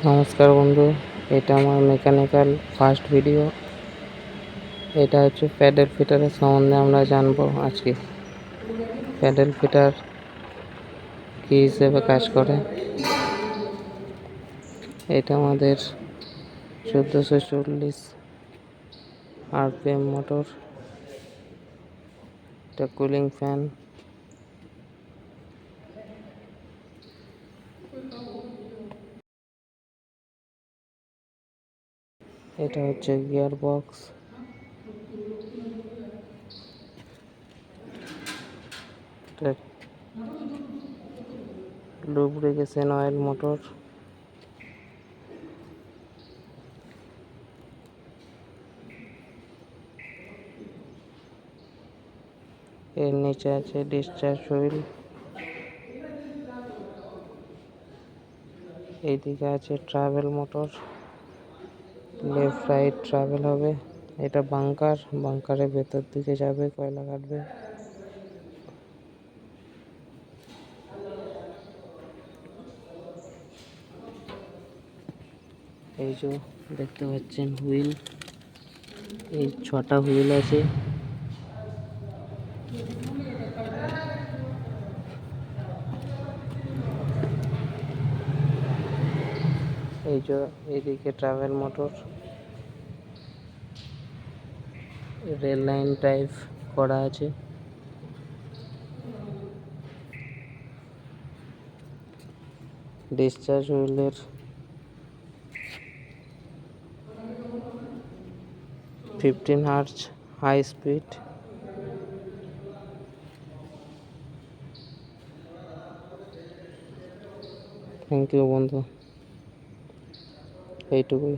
নমস্কার বন্ধু, এটা আমার মেকানিক্যাল ফার্স্ট ভিডিও। এটা হচ্ছে প্যাডেল ফিটারের সম্বন্ধে আমরা জানবো আজকে। প্যাডেল ফিটার কী হিসেবে কাজ করে। এটা আমাদের 1440 আরপিএম মোটর। এটা কুলিং ফ্যান। এটা হচ্ছে গিয়ার বক্স। এটা লুব্রিকেশন অয়েল মোটর। এর নিচে আছে ডিসচার্জ হুইল। এইদিকে আছে travel motor. Left right travel হবে। এটা বাংকারের ভেতর দিকে যাবে, কয়লা কাটবে। এই যে দেখতে পাচ্ছেন হুইল, এই 6টা হুইল আছে। এই যে এইদিকে travel motor, rail line type করা আছে। ডিসচার্জ হুইলের 15 hertz high speed. Thank you বন্ধু, এইটুকুই।